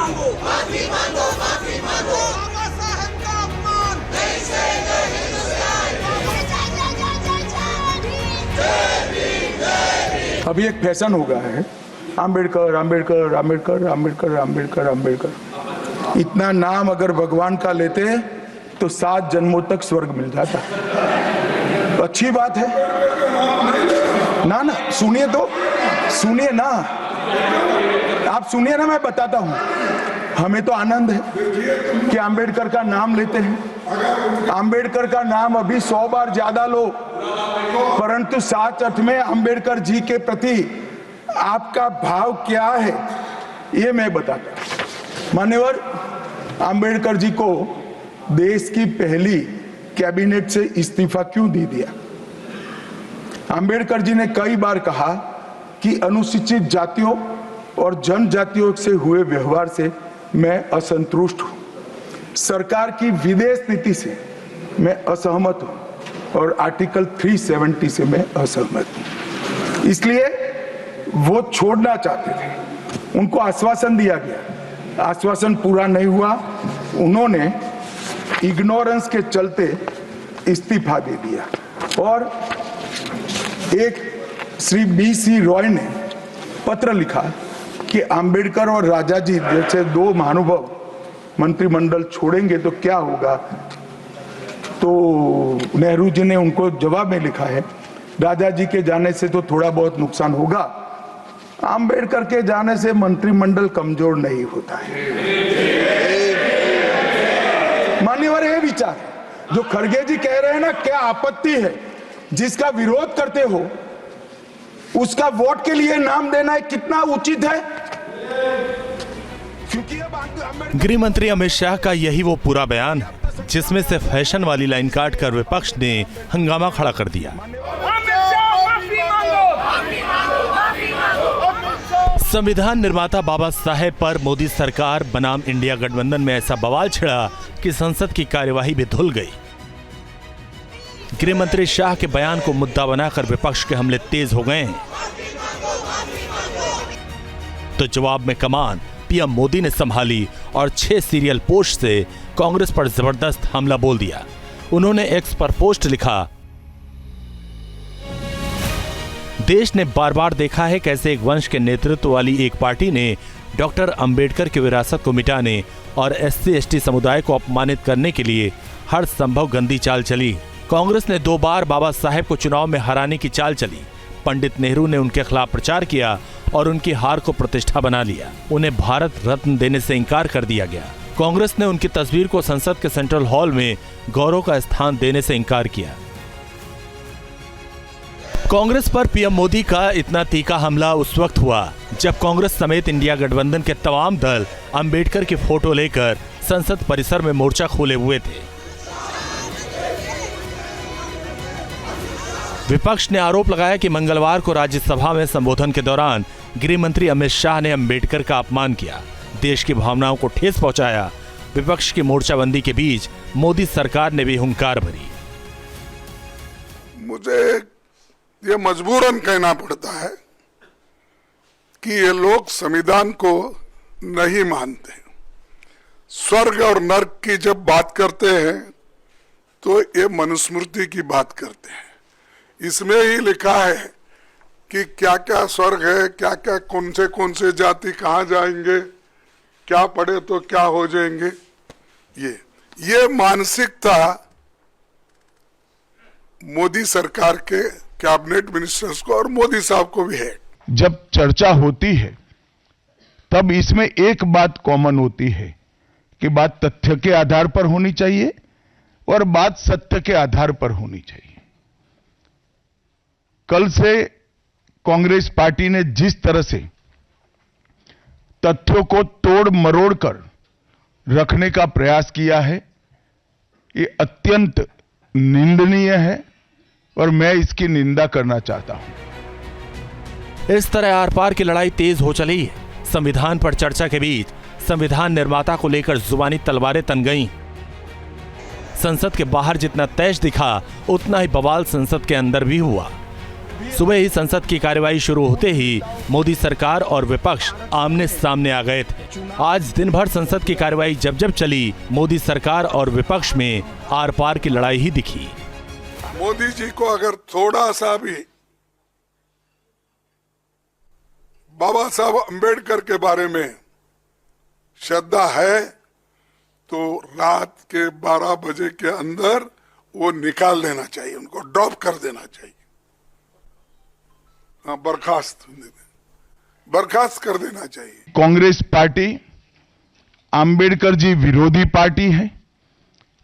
मांगो, माफी मांगो, माफी मांगो। बाबा साहब का अपमान नहीं सहेगा हिंदुस्तान। अभी एक फैशन हो गया है, आम्बेडकर आम्बेडकर आम्बेडकर आम्बेडकर आम्बेडकर आम्बेडकर। इतना नाम अगर भगवान का लेते तो 7 जन्मों तक स्वर्ग मिल जाता। तो अच्छी बात है ना। ना सुनिए तो, सुनिए ना, आप सुनिए ना, मैं बताता हूं। हमें तो आनंद है कि आम्बेडकर का नाम लेते हैं। आम्बेडकर का नाम अभी 100 बार ज्यादा लो, परंतु साथ अर्थ में आम्बेडकर जी के प्रति आपका भाव क्या है ये मैं बताता हूं। मान्यवर, आम्बेडकर जी को देश की पहली कैबिनेट से इस्तीफा क्यों दे दिया? आम्बेडकर जी ने कई बार कहा कि अनुसूचित जातियों और जनजातियों से हुए व्यवहार से मैं असंतुष्ट हूं। सरकार की विदेश नीति से मैं असहमत हूं और आर्टिकल 370 से मैं असहमत हूं। इसलिए वो छोड़ना चाहते थे। उनको आश्वासन दिया गया, आश्वासन पूरा नहीं हुआ। उन्होंने इग्नोरेंस के चलते इस्तीफा दे दिया। और एक श्री BC रॉय ने पत्र लिखा कि आम्बेडकर और राजा जी जैसे 2 महानुभाव मंत्रिमंडल छोड़ेंगे तो क्या होगा। तो नेहरू जी ने उनको जवाब में लिखा है, राजा जी के जाने से तो थोड़ा बहुत नुकसान होगा, आम्बेडकर के जाने से मंत्रिमंडल कमजोर नहीं होता है। मान्यवर, ये विचार जो खड़गे जी कह रहे हैं ना, क्या आपत्ति है? जिसका विरोध करते हो उसका वोट के लिए नाम देना कितना उचित है? क्योंकि अब गृह मंत्री अमित शाह का यही वो पूरा बयान है जिसमें से फैशन वाली लाइन काट कर विपक्ष ने हंगामा खड़ा कर दिया। संविधान निर्माता बाबा साहेब पर मोदी सरकार बनाम इंडिया गठबंधन में ऐसा बवाल छिड़ा कि संसद की कार्यवाही भी धुल गई। गृह मंत्री शाह के बयान को मुद्दा बनाकर विपक्ष के हमले तेज हो गए हैं। तो जवाब में कमान पीएम मोदी ने संभाली और 6 सीरियल पोस्ट से कांग्रेस पर जबरदस्त हमला बोल दिया। उन्होंने एक्स पर पोस्ट लिखा, देश ने बार बार देखा है कैसे एक वंश के नेतृत्व वाली एक पार्टी ने डॉक्टर अंबेडकर की विरासत को मिटाने और SC/ST समुदाय को अपमानित करने के लिए हर संभव गंदी चाल चली। कांग्रेस ने 2 बार बाबा साहेब को चुनाव में हराने की चाल चली। पंडित नेहरू ने उनके खिलाफ प्रचार किया और उनकी हार को प्रतिष्ठा बना लिया। उन्हें भारत रत्न देने से इंकार कर दिया गया। कांग्रेस ने उनकी तस्वीर को संसद के सेंट्रल हॉल में गौरव का स्थान देने से इंकार किया। कांग्रेस पर पीएम मोदी का इतना तीखा हमला उस वक्त हुआ जब कांग्रेस समेत इंडिया गठबंधन के तमाम दल अंबेडकर की फोटो लेकर संसद परिसर में मोर्चा खोले हुए थे। विपक्ष ने आरोप लगाया कि मंगलवार को राज्यसभा में संबोधन के दौरान गृह मंत्री अमित शाह ने अंबेडकर का अपमान किया, देश की भावनाओं को ठेस पहुंचाया। विपक्ष की मोर्चाबंदी के बीच मोदी सरकार ने भी हुंकार भरी। मुझे ये मजबूरन कहना पड़ता है कि ये लोग संविधान को नहीं मानते। स्वर्ग और नर्क की जब बात करते हैं तो ये मनुस्मृति की बात करते हैं। इसमें ही लिखा है कि क्या क्या स्वर्ग है, क्या क्या कौन से जाति कहाँ जाएंगे, क्या पढ़े तो क्या हो जाएंगे। ये मानसिकता मोदी सरकार के कैबिनेट मिनिस्टर्स को और मोदी साहब को भी है। जब चर्चा होती है तब इसमें एक बात कॉमन होती है कि बात तथ्य के आधार पर होनी चाहिए और बात सत्य के आधार पर होनी चाहिए। कल से कांग्रेस पार्टी ने जिस तरह से तथ्यों को तोड़ मरोड़ कर रखने का प्रयास किया है, ये अत्यंत निंदनीय है और मैं इसकी निंदा करना चाहता हूं। इस तरह आर पार की लड़ाई तेज हो चली है। संविधान पर चर्चा के बीच संविधान निर्माता को लेकर जुबानी तलवारें तन गईं। संसद के बाहर जितना तेज दिखा उतना ही बवाल संसद के अंदर भी हुआ। सुबह ही संसद की कार्यवाही शुरू होते ही मोदी सरकार और विपक्ष आमने सामने आ गए थे। आज दिन भर संसद की कार्यवाही जब चली, मोदी सरकार और विपक्ष में आर पार की लड़ाई ही दिखी। मोदी जी को अगर थोड़ा सा भी बाबा साहब अंबेडकर के बारे में श्रद्धा है तो रात के 12 बजे के अंदर वो निकाल देना चाहिए, उनको ड्रॉप कर देना चाहिए। हाँ, बर्खास्त कर देना चाहिए। कांग्रेस पार्टी अंबेडकर जी विरोधी पार्टी है।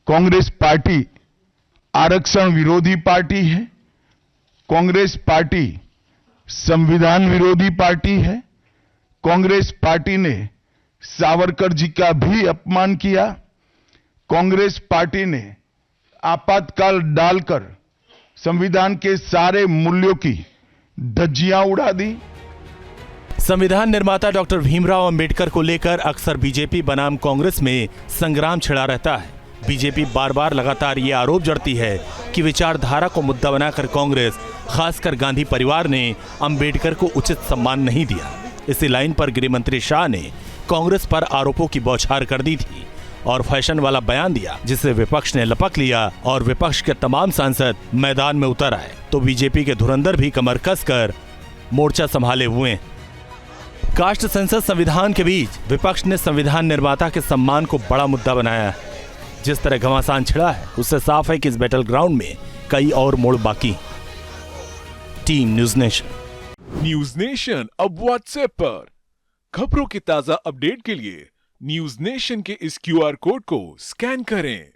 कांग्रेस पार्टी आरक्षण विरोधी पार्टी है। कांग्रेस पार्टी संविधान विरोधी पार्टी है। कांग्रेस पार्टी ने सावरकर जी का भी अपमान किया। कांग्रेस पार्टी ने आपातकाल डालकर संविधान के सारे मूल्यों की धज्जियां उड़ा दी। संविधान निर्माता डॉक्टर भीमराव अंबेडकर को लेकर अक्सर बीजेपी बनाम कांग्रेस में संग्राम छिड़ा रहता है। बीजेपी बार बार लगातार ये आरोप जड़ती है कि विचारधारा को मुद्दा बनाकर कांग्रेस, खासकर गांधी परिवार ने अंबेडकर को उचित सम्मान नहीं दिया। इसी लाइन पर गृह मंत्री शाह ने कांग्रेस पर आरोपों की बौछार कर दी थी और फैशन वाला बयान दिया, जिसे विपक्ष ने लपक लिया और विपक्ष के तमाम सांसद मैदान में उतर आए। तो बीजेपी के धुरंधर भी कमर कसकर मोर्चा संभाले हुए हैं। कास्ट सेंसस संविधान के बीच विपक्ष ने संविधान निर्माता के सम्मान को बड़ा मुद्दा बनाया है। जिस तरह घमासान छिड़ा है, उससे साफ है कि इस बैटल ग्राउंड में कई और मोड़ बाकी। Team news nation. News nation अब व्हाट्सएप पर खबरों की ताजा अपडेट के लिए न्यूज नेशन के इस QR कोड को स्कैन करें।